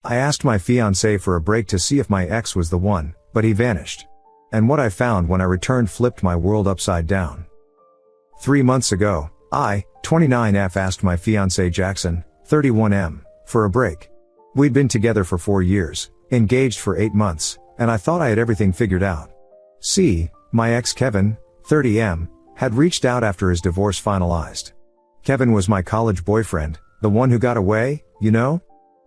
I asked my fiancé for a break to see if my ex was the one, but he vanished. And what I found when I returned flipped my world upside down. 3 months ago, I, 29F, asked my fiancé Jackson, 31M, for a break. We'd been together for 4 years, engaged for 8 months, and I thought I had everything figured out. See, my ex Kevin, 30M, had reached out after his divorce finalized. Kevin was my college boyfriend, the one who got away, you know?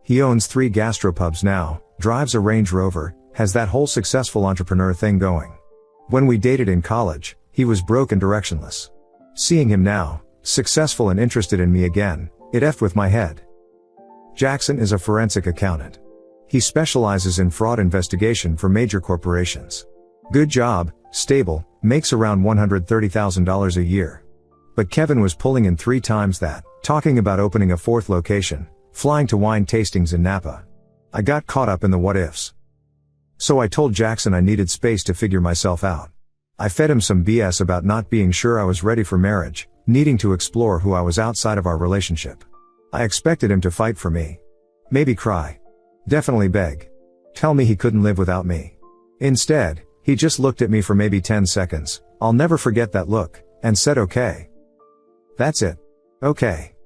He owns 3 gastropubs now, drives a Range Rover, has that whole successful entrepreneur thing going. When we dated in college, he was broke and directionless. Seeing him now, successful and interested in me again, it effed with my head. Jackson is a forensic accountant. He specializes in fraud investigation for major corporations. Good job, stable, makes around $130,000 a year. But Kevin was pulling in 3 times that, talking about opening a 4th location, flying to wine tastings in Napa. I got caught up in the what ifs. So I told Jackson I needed space to figure myself out. I fed him some BS about not being sure I was ready for marriage, needing to explore who I was outside of our relationship. I expected him to fight for me. Maybe cry. Definitely beg. Tell me he couldn't live without me. Instead, he just looked at me for maybe 10 seconds, I'll never forget that look, and said okay. That's it. Okay.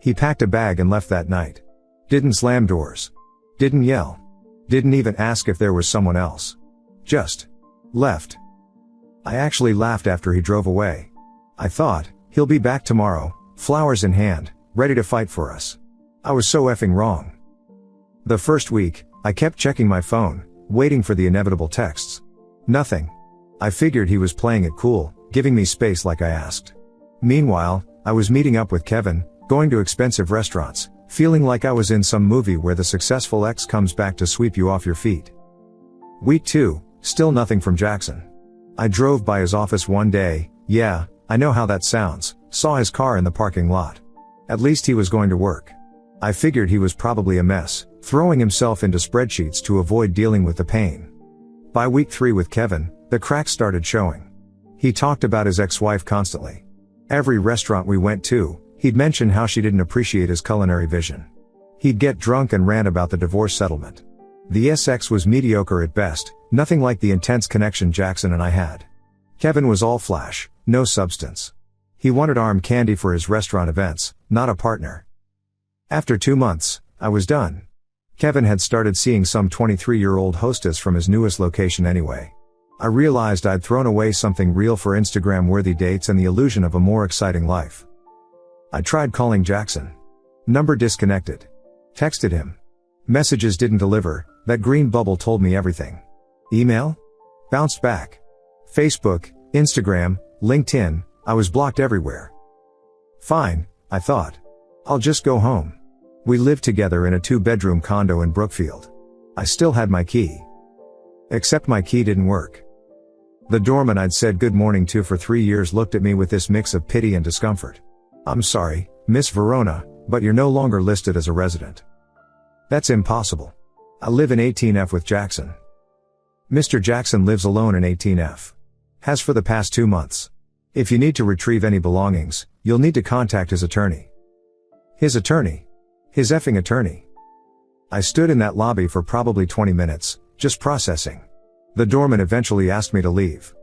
He packed a bag and left that night. Didn't slam doors. Didn't yell. Didn't even ask if there was someone else. Just left. I actually laughed after he drove away. I thought, he'll be back tomorrow, flowers in hand, ready to fight for us. I was so effing wrong. The first week, I kept checking my phone, waiting for the inevitable texts. Nothing. I figured he was playing it cool, giving me space like I asked. Meanwhile, I was meeting up with Kevin, going to expensive restaurants, feeling like I was in some movie where the successful ex comes back to sweep you off your feet. Week 2, still nothing from Jackson. I drove by his office one day, yeah, I know how that sounds, saw his car in the parking lot. At least he was going to work. I figured he was probably a mess, throwing himself into spreadsheets to avoid dealing with the pain. By week 3 with Kevin, the cracks started showing. He talked about his ex-wife constantly. Every restaurant we went to, he'd mention how she didn't appreciate his culinary vision. He'd get drunk and rant about the divorce settlement. The ex was mediocre at best, nothing like the intense connection Jackson and I had. Kevin was all flash, no substance. He wanted arm candy for his restaurant events, not a partner. After 2 months, I was done. Kevin had started seeing some 23-year-old hostess from his newest location anyway. I realized I'd thrown away something real for Instagram-worthy dates and the illusion of a more exciting life. I tried calling Jackson. Number disconnected. Texted him. Messages didn't deliver, that green bubble told me everything. Email? Bounced back. Facebook, Instagram, LinkedIn, I was blocked everywhere. Fine, I thought. I'll just go home. We lived together in a 2-bedroom condo in Brookfield. I still had my key. Except my key didn't work. The doorman I'd said good morning to for 3 years looked at me with this mix of pity and discomfort. I'm sorry, Miss Verona, but you're no longer listed as a resident. That's impossible. I live in 18F with Jackson. Mr. Jackson lives alone in 18F. Has for the past 2 months. If you need to retrieve any belongings, you'll need to contact his attorney. His attorney? His effing attorney. I stood in that lobby for probably 20 minutes, just processing. The doorman eventually asked me to leave.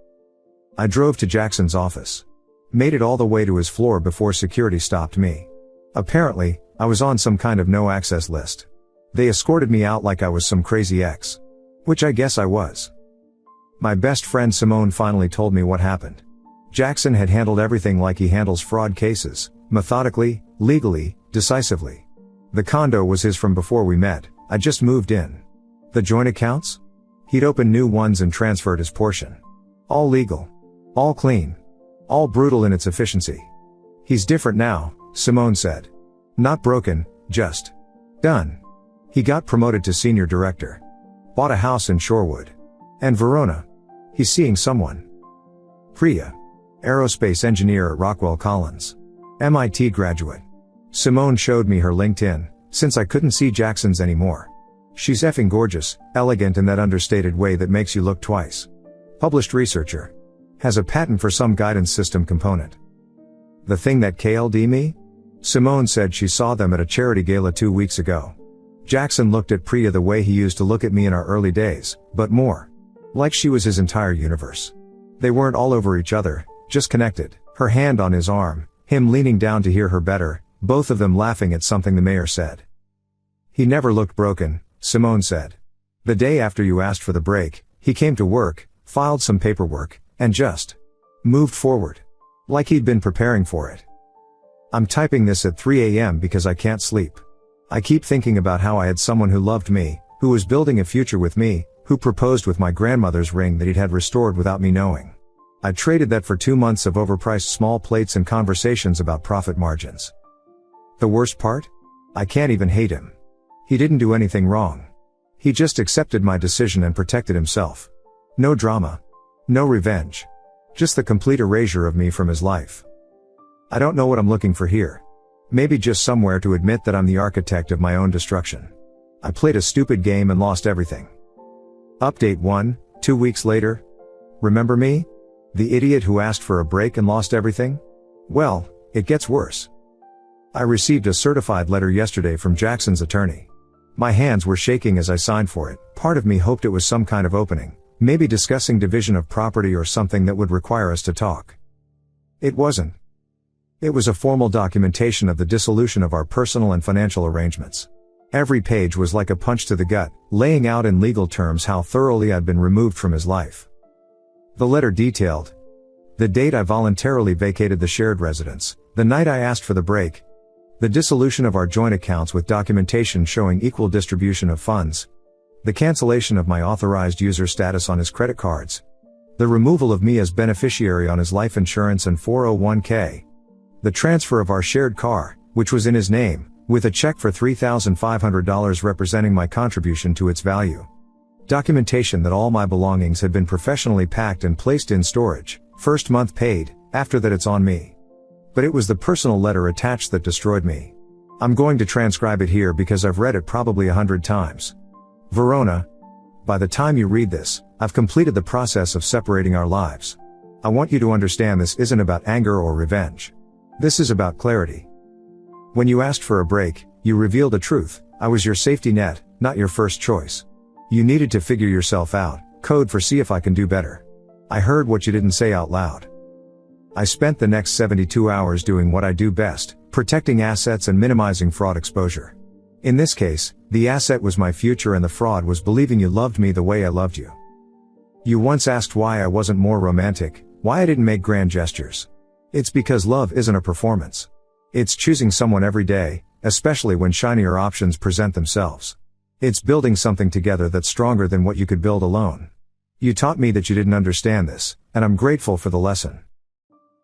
I drove to Jackson's office. Made it all the way to his floor before security stopped me. Apparently, I was on some kind of no-access list. They escorted me out like I was some crazy ex. Which I guess I was. My best friend Simone finally told me what happened. Jackson had handled everything like he handles fraud cases, methodically, legally, decisively. The condo was his from before we met, I just moved in. The joint accounts? He'd opened new ones and transferred his portion. All legal. All clean. All brutal in its efficiency. He's different now, Simone said. Not broken, just done. He got promoted to senior director. Bought a house in Shorewood. And Verona. He's seeing someone. Priya. Aerospace engineer at Rockwell Collins. MIT graduate. Simone showed me her LinkedIn, since I couldn't see Jackson's anymore. She's effing gorgeous, elegant in that understated way that makes you look twice. Published researcher. Has a patent for some guidance system component. The thing that KLD me? Simone said she saw them at a charity gala 2 weeks ago. Jackson looked at Priya the way he used to look at me in our early days, but more. Like she was his entire universe. They weren't all over each other, just connected, her hand on his arm, him leaning down to hear her better, both of them laughing at something the mayor said. He never looked broken, Simone said. The day after you asked for the break, he came to work, filed some paperwork, and just moved forward. Like he'd been preparing for it. I'm typing this at 3 a.m. because I can't sleep. I keep thinking about how I had someone who loved me, who was building a future with me, who proposed with my grandmother's ring that he'd had restored without me knowing. I traded that for 2 months of overpriced small plates and conversations about profit margins. The worst part? I can't even hate him. He didn't do anything wrong. He just accepted my decision and protected himself. No drama. No revenge. Just the complete erasure of me from his life. I don't know what I'm looking for here. Maybe just somewhere to admit that I'm the architect of my own destruction. I played a stupid game and lost everything. Update 1, 2 weeks later. Remember me? The idiot who asked for a break and lost everything? Well, it gets worse. I received a certified letter yesterday from Jackson's attorney. My hands were shaking as I signed for it. Part of me hoped it was some kind of opening, maybe discussing division of property or something that would require us to talk. It wasn't. It was a formal documentation of the dissolution of our personal and financial arrangements. Every page was like a punch to the gut, laying out in legal terms how thoroughly I'd been removed from his life. The letter detailed the date I voluntarily vacated the shared residence, the night I asked for the break, the dissolution of our joint accounts with documentation showing equal distribution of funds, the cancellation of my authorized user status on his credit cards, the removal of me as beneficiary on his life insurance and 401k, the transfer of our shared car, which was in his name, with a check for $3,500 representing my contribution to its value. Documentation that all my belongings had been professionally packed and placed in storage, first month paid, after that it's on me. But it was the personal letter attached that destroyed me. I'm going to transcribe it here because I've read it probably 100 times. Verona. By the time you read this, I've completed the process of separating our lives. I want you to understand this isn't about anger or revenge. This is about clarity. When you asked for a break, you revealed a truth. I was your safety net, not your first choice. You needed to figure yourself out, code for see if I can do better. I heard what you didn't say out loud. I spent the next 72 hours doing what I do best, protecting assets and minimizing fraud exposure. In this case, the asset was my future and the fraud was believing you loved me the way I loved you. You once asked why I wasn't more romantic, why I didn't make grand gestures. It's because love isn't a performance. It's choosing someone every day, especially when shinier options present themselves. It's building something together that's stronger than what you could build alone. You taught me that you didn't understand this, and I'm grateful for the lesson.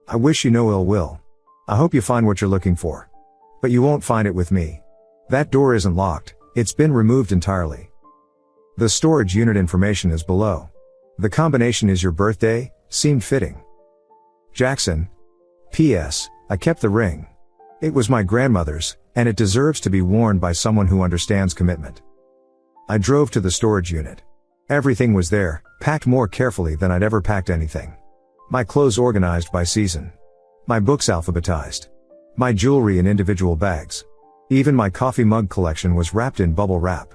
I wish you no ill will. I hope you find what you're looking for. But you won't find it with me. That door isn't locked, it's been removed entirely. The storage unit information is below. The combination is your birthday, seemed fitting. Jackson. P.S. I kept the ring. It was my grandmother's, and it deserves to be worn by someone who understands commitment. I drove to the storage unit. Everything was there, packed more carefully than I'd ever packed anything. My clothes organized by season. My books alphabetized. My jewelry in individual bags. Even my coffee mug collection was wrapped in bubble wrap.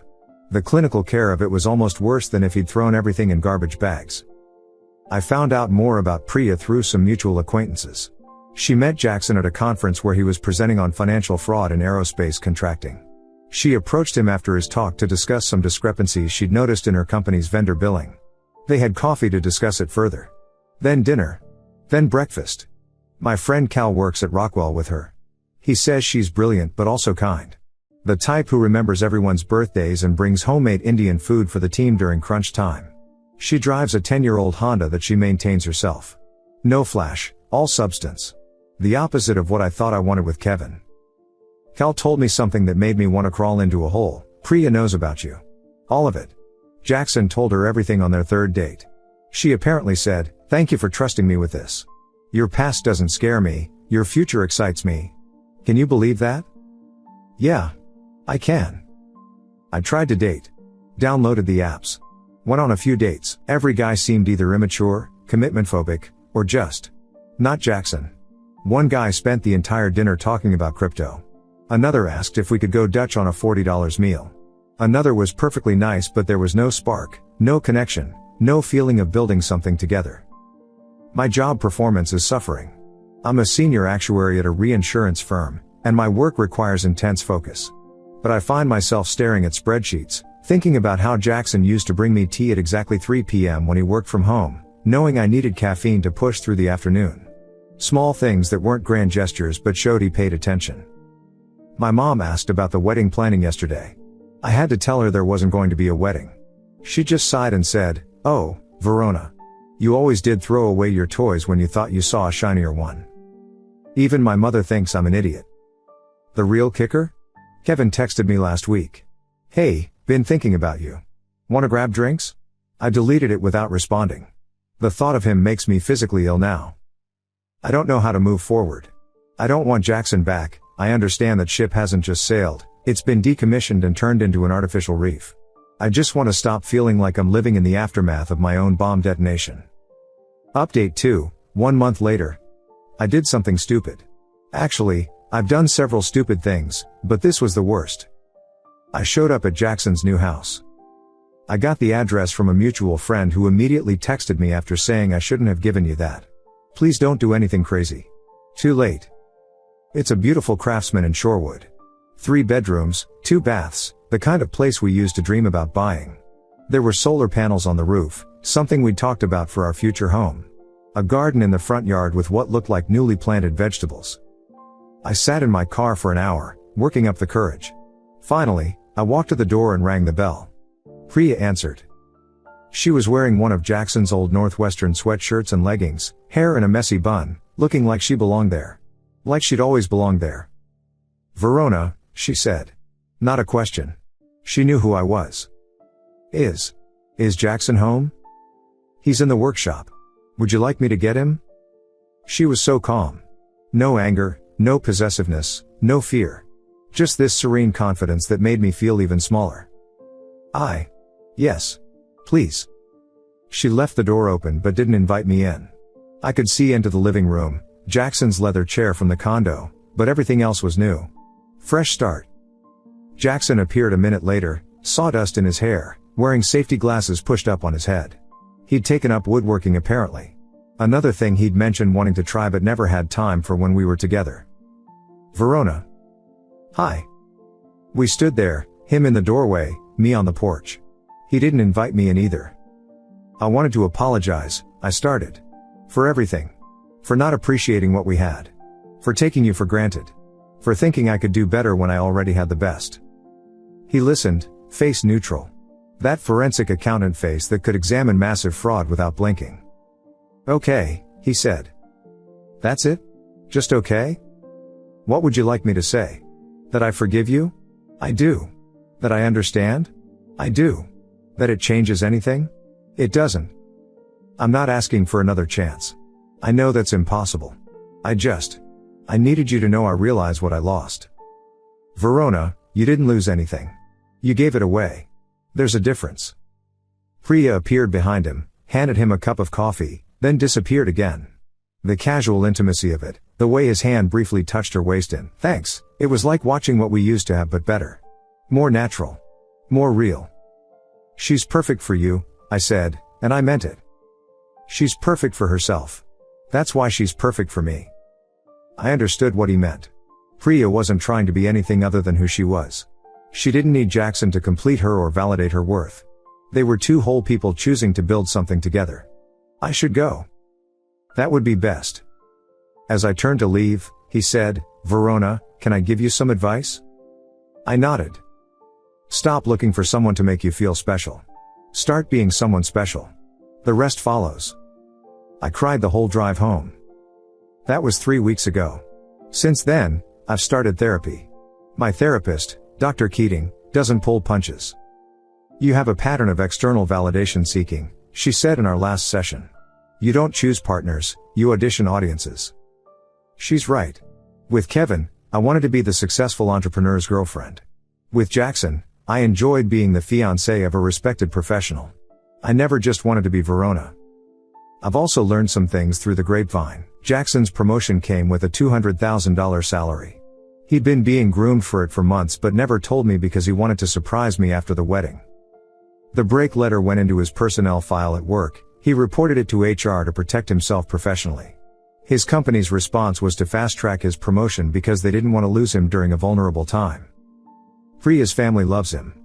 The clinical care of it was almost worse than if he'd thrown everything in garbage bags. I found out more about Priya through some mutual acquaintances. She met Jackson at a conference where he was presenting on financial fraud in aerospace contracting. She approached him after his talk to discuss some discrepancies she'd noticed in her company's vendor billing. They had coffee to discuss it further. Then dinner. Then breakfast. My friend Cal works at Rockwell with her. He says she's brilliant but also kind. The type who remembers everyone's birthdays and brings homemade Indian food for the team during crunch time. She drives a 10-year-old Honda that she maintains herself. No flash, all substance. The opposite of what I thought I wanted with Kevin. Cal told me something that made me want to crawl into a hole. Priya knows about you. All of it. Jackson told her everything on their third date. She apparently said, "Thank you for trusting me with this. Your past doesn't scare me, your future excites me." Can you believe that? Yeah. I can. I tried to date. Downloaded the apps. Went on a few dates. Every guy seemed either immature, commitment phobic, or just not Jackson. One guy spent the entire dinner talking about crypto. Another asked if we could go Dutch on a $40 meal. Another was perfectly nice, but there was no spark, no connection, no feeling of building something together. My job performance is suffering. I'm a senior actuary at a reinsurance firm, and my work requires intense focus. But I find myself staring at spreadsheets, thinking about how Jackson used to bring me tea at exactly 3 p.m. when he worked from home, knowing I needed caffeine to push through the afternoon. Small things that weren't grand gestures but showed he paid attention. My mom asked about the wedding planning yesterday. I had to tell her there wasn't going to be a wedding. She just sighed and said, "Oh, Verona. You always did throw away your toys when you thought you saw a shinier one." Even my mother thinks I'm an idiot. The real kicker? Kevin texted me last week. "Hey, been thinking about you. Wanna grab drinks?" I deleted it without responding. The thought of him makes me physically ill now. I don't know how to move forward. I don't want Jackson back. I understand that ship hasn't just sailed, it's been decommissioned and turned into an artificial reef. I just want to stop feeling like I'm living in the aftermath of my own bomb detonation. Update 2, 1 month later. I did something stupid. Actually, I've done several stupid things, but this was the worst. I showed up at Jackson's new house. I got the address from a mutual friend who immediately texted me after saying I shouldn't have given you that. Please don't do anything crazy. Too late. It's a beautiful craftsman in Shorewood. 3 bedrooms, 2 baths, the kind of place we used to dream about buying. There were solar panels on the roof, something we'd talked about for our future home. A garden in the front yard with what looked like newly planted vegetables. I sat in my car for an hour, working up the courage. Finally, I walked to the door and rang the bell. Priya answered. She was wearing one of Jackson's old Northwestern sweatshirts and leggings, hair in a messy bun, looking like she belonged there. Like she'd always belonged there. "Verona," she said. Not a question. She knew who I was. Is Jackson home?" "He's in the workshop. Would you like me to get him?" She was so calm. No anger, no possessiveness, no fear. Just this serene confidence that made me feel even smaller. Yes. Please." She left the door open but didn't invite me in. I could see into the living room, Jackson's leather chair from the condo, but everything else was new. Fresh start. Jackson appeared a minute later, sawdust in his hair, wearing safety glasses pushed up on his head. He'd taken up woodworking apparently. Another thing he'd mentioned wanting to try but never had time for when we were together. "Verona." "Hi." We stood there, him in the doorway, me on the porch. He didn't invite me in either. "I wanted to apologize," I started. "For everything. For not appreciating what we had. For taking you for granted. For thinking I could do better when I already had the best." He listened, face neutral. That forensic accountant face that could examine massive fraud without blinking. "Okay," he said. "That's it? Just okay? What would you like me to say? That I forgive you? I do. That I understand? I do. That it changes anything? It doesn't. I'm not asking for another chance. I know that's impossible. I needed you to know I realize what I lost. Verona, you didn't lose anything. You gave it away. There's a difference." Priya appeared behind him, handed him a cup of coffee, then disappeared again. The casual intimacy of it, the way his hand briefly touched her waist in, "Thanks," it was like watching what we used to have but better. More natural. More real. "She's perfect for you," I said, and I meant it. She's perfect for herself. That's why she's perfect for me. I understood what he meant. Priya wasn't trying to be anything other than who she was. She didn't need Jackson to complete her or validate her worth. They were 2 whole people choosing to build something together. I should go. That would be best. As I turned to leave, he said, "Verona, can I give you some advice?" I nodded. Stop looking for someone to make you feel special. Start being someone special. The rest follows. I cried the whole drive home. That was 3 weeks ago. Since then, I've started therapy. My therapist, Dr. Keating, doesn't pull punches. "You have a pattern of external validation seeking," she said in our last session. "You don't choose partners, you audition audiences." She's right. With Kevin, I wanted to be the successful entrepreneur's girlfriend. With Jackson, I enjoyed being the fiancé of a respected professional. I never just wanted to be Verona. I've also learned some things through the grapevine. Jackson's promotion came with a $200,000 salary. He'd been being groomed for it for months but never told me because he wanted to surprise me after the wedding. The break letter went into his personnel file at work. He reported it to HR to protect himself professionally. His company's response was to fast-track his promotion because they didn't want to lose him during a vulnerable time. Priya's family loves him.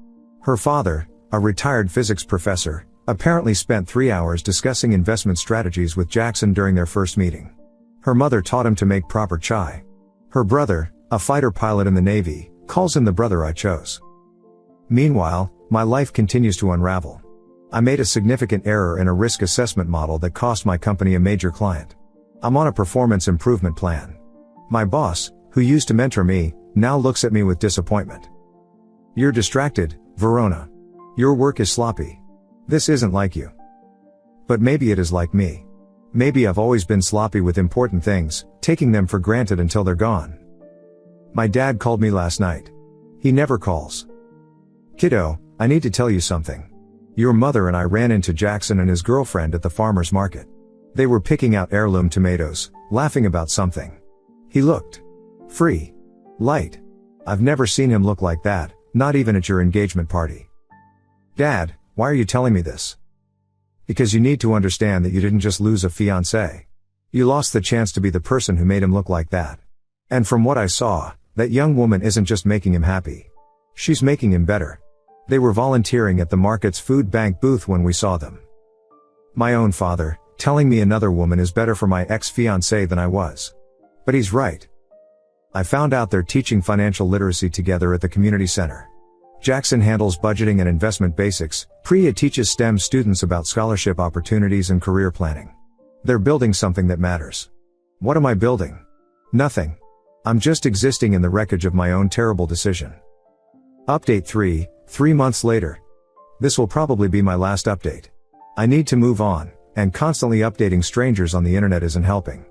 Her father, a retired physics professor, apparently spent 3 hours discussing investment strategies with Jackson during their first meeting. Her mother taught him to make proper chai. Her brother, a fighter pilot in the Navy, calls him the brother I chose. Meanwhile, my life continues to unravel. I made a significant error in a risk assessment model that cost my company a major client. I'm on a performance improvement plan. My boss, who used to mentor me, now looks at me with disappointment. You're distracted, Verona. Your work is sloppy. This isn't like you. But maybe it is like me. Maybe I've always been sloppy with important things, taking them for granted until they're gone. My dad called me last night. He never calls. Kiddo, I need to tell you something. Your mother and I ran into Jackson and his girlfriend at the farmer's market. They were picking out heirloom tomatoes, laughing about something. He looked free. Light. I've never seen him look like that, not even at your engagement party. Dad, why are you telling me this? Because you need to understand that you didn't just lose a fiancé. You lost the chance to be the person who made him look like that. And from what I saw, that young woman isn't just making him happy. She's making him better. They were volunteering at the market's food bank booth when we saw them. My own father, telling me another woman is better for my ex-fiancé than I was. But he's right. I found out they're teaching financial literacy together at the community center. Jackson handles budgeting and investment basics. Priya teaches STEM students about scholarship opportunities and career planning. They're building something that matters. What am I building? Nothing. I'm just existing in the wreckage of my own terrible decision. Update 3 months later. This will probably be my last update. I need to move on, and constantly updating strangers on the internet isn't helping.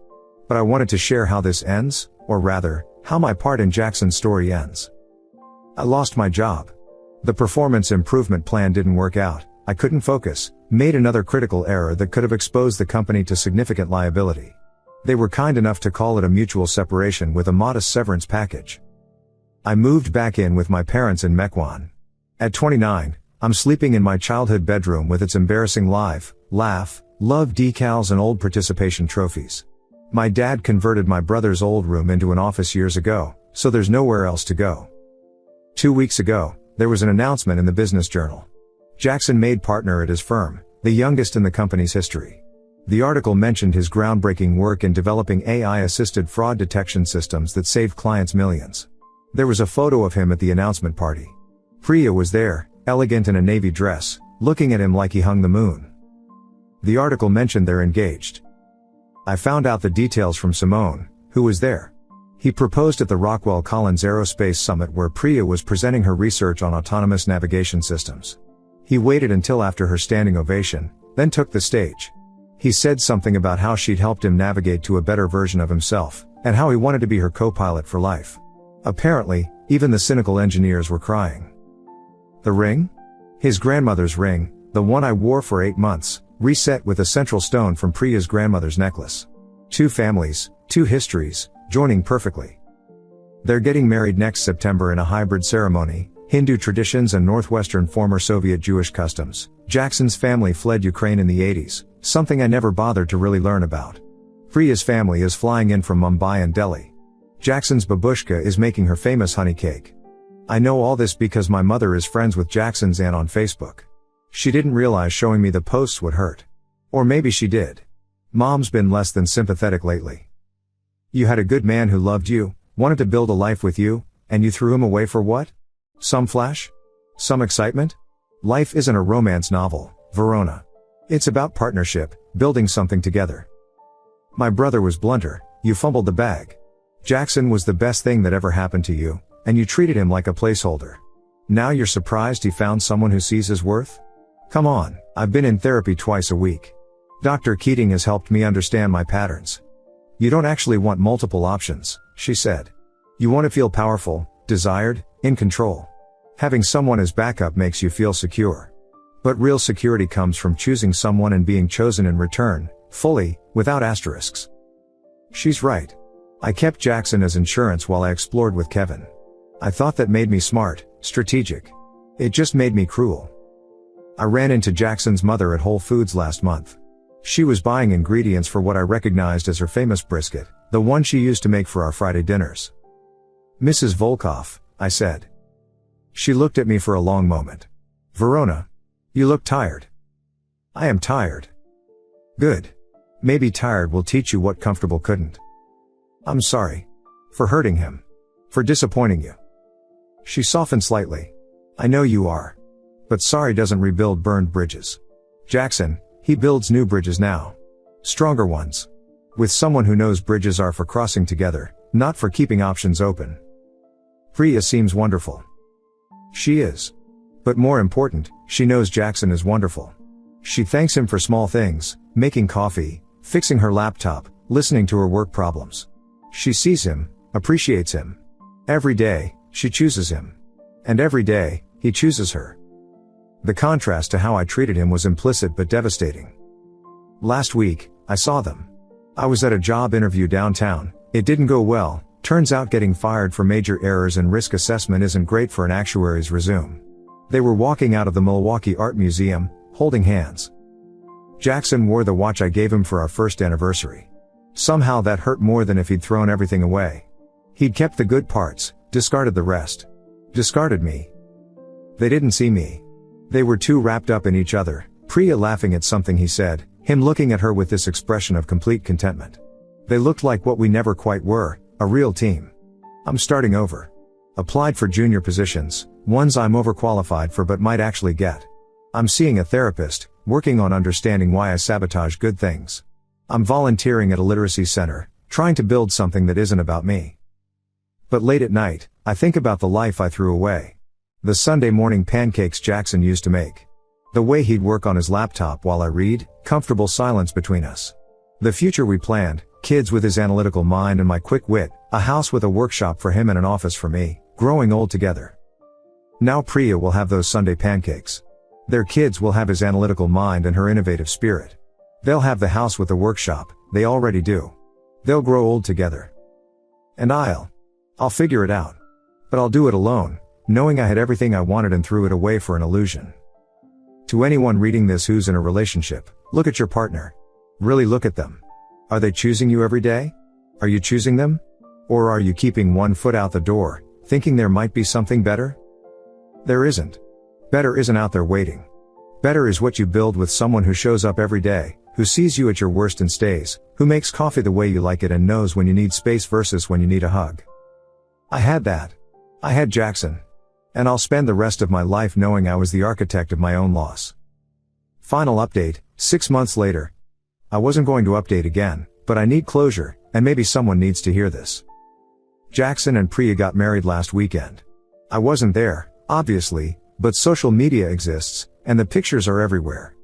But I wanted to share how this ends, or rather, how my part in Jackson's story ends. I lost my job. The performance improvement plan didn't work out, I couldn't focus, made another critical error that could have exposed the company to significant liability. They were kind enough to call it a mutual separation with a modest severance package. I moved back in with my parents in Mequon. At 29, I'm sleeping in my childhood bedroom with its embarrassing live, laugh, love decals and old participation trophies. My dad converted my brother's old room into an office years ago, so there's nowhere else to go. 2 weeks ago, there was an announcement in the Business Journal. Jackson made partner at his firm, the youngest in the company's history. The article mentioned his groundbreaking work in developing AI-assisted fraud detection systems that saved clients millions. There was a photo of him at the announcement party. Priya was there, elegant in a navy dress, looking at him like he hung the moon. The article mentioned they're engaged. I found out the details from Simone, who was there. He proposed at the Rockwell Collins Aerospace Summit where Priya was presenting her research on autonomous navigation systems. He waited until after her standing ovation, then took the stage. He said something about how she'd helped him navigate to a better version of himself, and how he wanted to be her co-pilot for life. Apparently, even the cynical engineers were crying. The ring? His grandmother's ring, the one I wore for 8 months, reset with a central stone from Priya's grandmother's necklace. 2 families, 2 histories, joining perfectly. They're getting married next September in a hybrid ceremony, Hindu traditions and Northwestern former Soviet Jewish customs. Jackson's family fled Ukraine in the 80s, something I never bothered to really learn about. Priya's family is flying in from Mumbai and Delhi. Jackson's babushka is making her famous honey cake. I know all this because my mother is friends with Jackson's aunt on Facebook. She didn't realize showing me the posts would hurt. Or maybe she did. Mom's been less than sympathetic lately. You had a good man who loved you, wanted to build a life with you, and you threw him away for what? Some flash? Some excitement? Life isn't a romance novel, Verona. It's about partnership, building something together. My brother was blunter, you fumbled the bag. Jackson was the best thing that ever happened to you, and you treated him like a placeholder. Now you're surprised he found someone who sees his worth? Come on, I've been in therapy twice a week. Dr. Keating has helped me understand my patterns. You don't actually want multiple options, she said. You want to feel powerful, desired, in control. Having someone as backup makes you feel secure. But real security comes from choosing someone and being chosen in return, fully, without asterisks. She's right. I kept Jackson as insurance while I explored with Kevin. I thought that made me smart, strategic. It just made me cruel. I ran into Jackson's mother at Whole Foods last month. She was buying ingredients for what I recognized as her famous brisket, the one she used to make for our Friday dinners. "Mrs. Volkov," I said. She looked at me for a long moment. "Verona, you look tired." "I am tired." "Good. Maybe tired will teach you what comfortable couldn't." "I'm sorry. For hurting him. For disappointing you." She softened slightly. "I know you are. But sorry doesn't rebuild burned bridges. Jackson, he builds new bridges now. Stronger ones. With someone who knows bridges are for crossing together, not for keeping options open." "Priya seems wonderful." She is. But more important, she knows Jackson is wonderful. She thanks him for small things, making coffee, fixing her laptop, listening to her work problems. She sees him, appreciates him. Every day, she chooses him. And every day, he chooses her. The contrast to how I treated him was implicit but devastating. Last week, I saw them. I was at a job interview downtown. It didn't go well. Turns out getting fired for major errors and risk assessment isn't great for an actuary's resume. They were walking out of the Milwaukee Art Museum, holding hands. Jackson wore the watch I gave him for our first anniversary. Somehow that hurt more than if he'd thrown everything away. He'd kept the good parts, discarded the rest. Discarded me. They didn't see me. They were too wrapped up in each other, Priya laughing at something he said, him looking at her with this expression of complete contentment. They looked like what we never quite were, a real team. I'm starting over. Applied for junior positions, ones I'm overqualified for but might actually get. I'm seeing a therapist, working on understanding why I sabotage good things. I'm volunteering at a literacy center, trying to build something that isn't about me. But late at night, I think about the life I threw away. The Sunday morning pancakes Jackson used to make. The way he'd work on his laptop while I read, comfortable silence between us. The future we planned, kids with his analytical mind and my quick wit, a house with a workshop for him and an office for me, growing old together. Now Priya will have those Sunday pancakes. Their kids will have his analytical mind and her innovative spirit. They'll have the house with the workshop, they already do. They'll grow old together. And I'll figure it out. But I'll do it alone, knowing I had everything I wanted and threw it away for an illusion. To anyone reading this who's in a relationship, look at your partner. Really look at them. Are they choosing you every day? Are you choosing them? Or are you keeping one foot out the door, thinking there might be something better? There isn't. Better isn't out there waiting. Better is what you build with someone who shows up every day, who sees you at your worst and stays, who makes coffee the way you like it and knows when you need space versus when you need a hug. I had that. I had Jackson. And I'll spend the rest of my life knowing I was the architect of my own loss. Final update, 6 months later. I wasn't going to update again, but I need closure, and maybe someone needs to hear this. Jackson and Priya got married last weekend. I wasn't there, obviously, but social media exists, and the pictures are everywhere.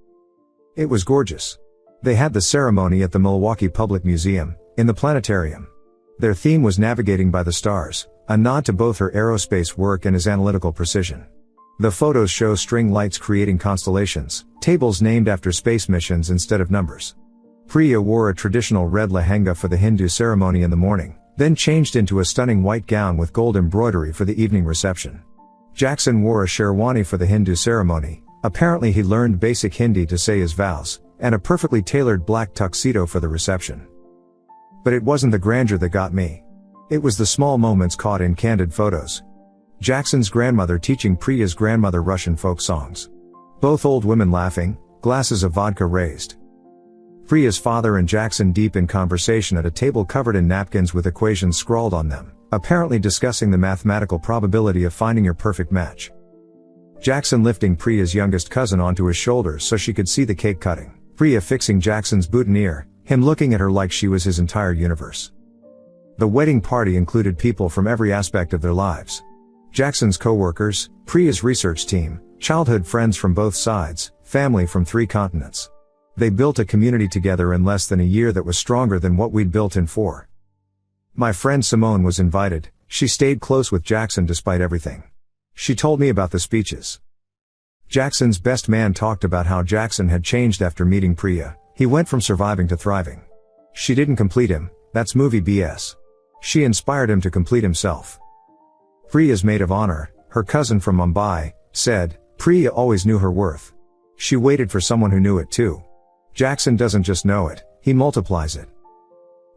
It was gorgeous. They had the ceremony at the Milwaukee Public Museum, in the planetarium. Their theme was Navigating by the Stars, a nod to both her aerospace work and his analytical precision. The photos show string lights creating constellations, tables named after space missions instead of numbers. Priya wore a traditional red lehenga for the Hindu ceremony in the morning, then changed into a stunning white gown with gold embroidery for the evening reception. Jackson wore a sherwani for the Hindu ceremony, apparently he learned basic Hindi to say his vows, and a perfectly tailored black tuxedo for the reception. But it wasn't the grandeur that got me. It was the small moments caught in candid photos. Jackson's grandmother teaching Priya's grandmother Russian folk songs. Both old women laughing, glasses of vodka raised. Priya's father and Jackson deep in conversation at a table covered in napkins with equations scrawled on them, apparently discussing the mathematical probability of finding your perfect match. Jackson lifting Priya's youngest cousin onto his shoulders so she could see the cake cutting. Priya fixing Jackson's boutonniere, him looking at her like she was his entire universe. The wedding party included people from every aspect of their lives. Jackson's co-workers, Priya's research team, childhood friends from both sides, family from 3 continents. They built a community together in less than a year that was stronger than what we'd built in 4. My friend Simone was invited. She stayed close with Jackson despite everything. She told me about the speeches. Jackson's best man talked about how Jackson had changed after meeting Priya. He went from surviving to thriving. She didn't complete him, that's movie BS. She inspired him to complete himself. Priya's maid of honor, her cousin from Mumbai, said, Priya always knew her worth. She waited for someone who knew it too. Jackson doesn't just know it, he multiplies it.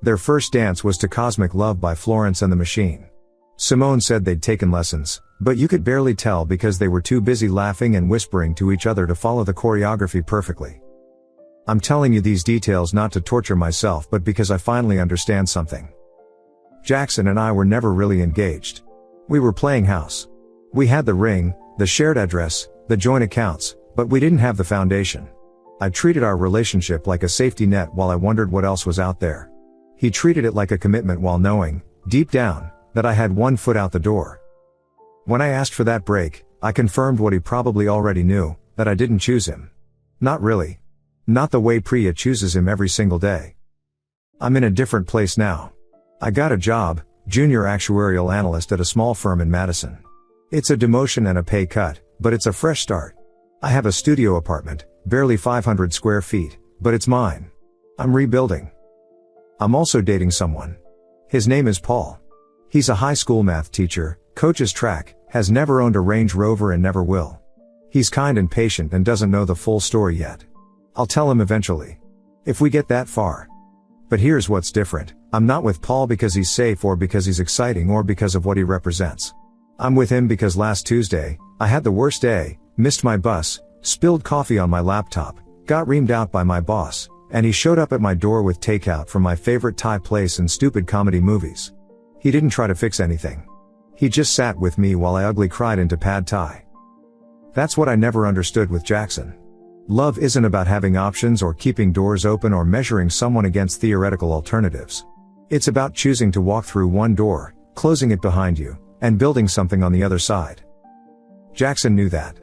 Their first dance was to Cosmic Love by Florence and the Machine. Simone said they'd taken lessons, but you could barely tell because they were too busy laughing and whispering to each other to follow the choreography perfectly. I'm telling you these details not to torture myself but because I finally understand something. Jackson and I were never really engaged. We were playing house. We had the ring, the shared address, the joint accounts, but we didn't have the foundation. I treated our relationship like a safety net while I wondered what else was out there. He treated it like a commitment while knowing, deep down, that I had one foot out the door. When I asked for that break, I confirmed what he probably already knew, that I didn't choose him. Not really. Not the way Priya chooses him every single day. I'm in a different place now. I got a job, junior actuarial analyst at a small firm in Madison. It's a demotion and a pay cut, but it's a fresh start. I have a studio apartment, barely 500 square feet, but it's mine. I'm rebuilding. I'm also dating someone. His name is Paul. He's a high school math teacher, coaches track, has never owned a Range Rover and never will. He's kind and patient and doesn't know the full story yet. I'll tell him eventually. If we get that far. But here's what's different. I'm not with Paul because he's safe or because he's exciting or because of what he represents. I'm with him because last Tuesday, I had the worst day, missed my bus, spilled coffee on my laptop, got reamed out by my boss, and he showed up at my door with takeout from my favorite Thai place and stupid comedy movies. He didn't try to fix anything. He just sat with me while I ugly cried into pad thai. That's what I never understood with Jackson. Love isn't about having options or keeping doors open or measuring someone against theoretical alternatives. It's about choosing to walk through one door, closing it behind you, and building something on the other side. Jackson knew that.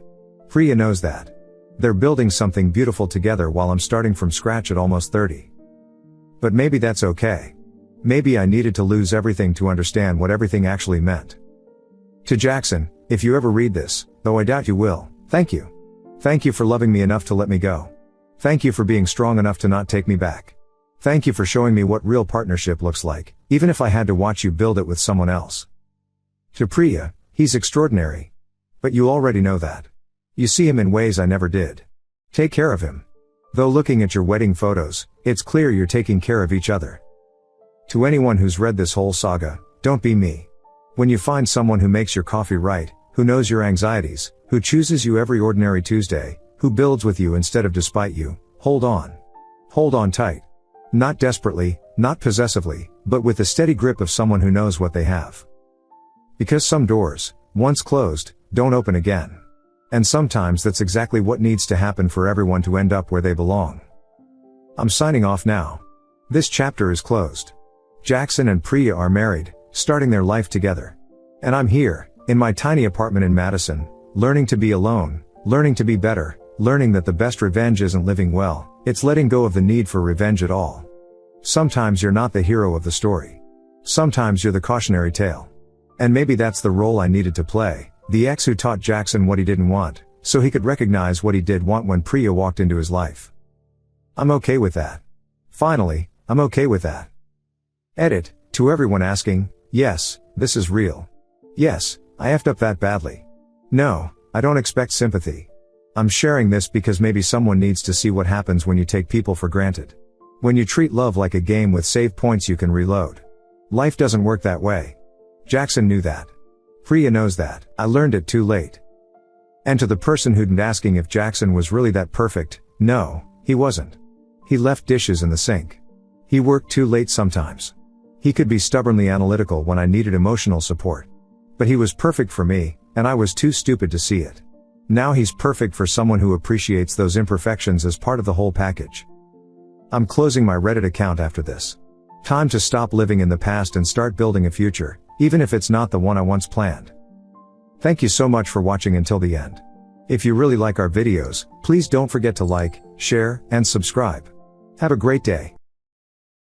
Priya knows that. They're building something beautiful together while I'm starting from scratch at almost 30. But maybe that's okay. Maybe I needed to lose everything to understand what everything actually meant. To Jackson, if you ever read this, though I doubt you will, thank you. Thank you for loving me enough to let me go. Thank you for being strong enough to not take me back. Thank you for showing me what real partnership looks like, even if I had to watch you build it with someone else. To Priya, he's extraordinary. But you already know that. You see him in ways I never did. Take care of him. Though looking at your wedding photos, it's clear you're taking care of each other. To anyone who's read this whole saga, don't be me. When you find someone who makes your coffee right, who knows your anxieties, who chooses you every ordinary Tuesday, who builds with you instead of despite you, hold on. Hold on tight. Not desperately, not possessively, but with the steady grip of someone who knows what they have. Because some doors, once closed, don't open again. And sometimes that's exactly what needs to happen for everyone to end up where they belong. I'm signing off now. This chapter is closed. Jackson and Priya are married, starting their life together. And I'm here, in my tiny apartment in Madison, learning to be alone, learning to be better, learning that the best revenge isn't living well, it's letting go of the need for revenge at all. Sometimes you're not the hero of the story. Sometimes you're the cautionary tale. And maybe that's the role I needed to play, the ex who taught Jackson what he didn't want, so he could recognize what he did want when Priya walked into his life. I'm okay with that. Finally, I'm okay with that. Edit, to everyone asking, yes, this is real. Yes, I effed up that badly. No, I don't expect sympathy. I'm sharing this because maybe someone needs to see what happens when you take people for granted. When you treat love like a game with save points you can reload. Life doesn't work that way. Jackson knew that. Priya knows that. I learned it too late. And to the person who'd been asking if Jackson was really that perfect, no, he wasn't. He left dishes in the sink. He worked too late sometimes. He could be stubbornly analytical when I needed emotional support. But he was perfect for me, and I was too stupid to see it. Now he's perfect for someone who appreciates those imperfections as part of the whole package. I'm closing my Reddit account after this. Time to stop living in the past and start building a future, even if it's not the one I once planned. Thank you so much for watching until the end. If you really like our videos, please don't forget to like, share, and subscribe. Have a great day.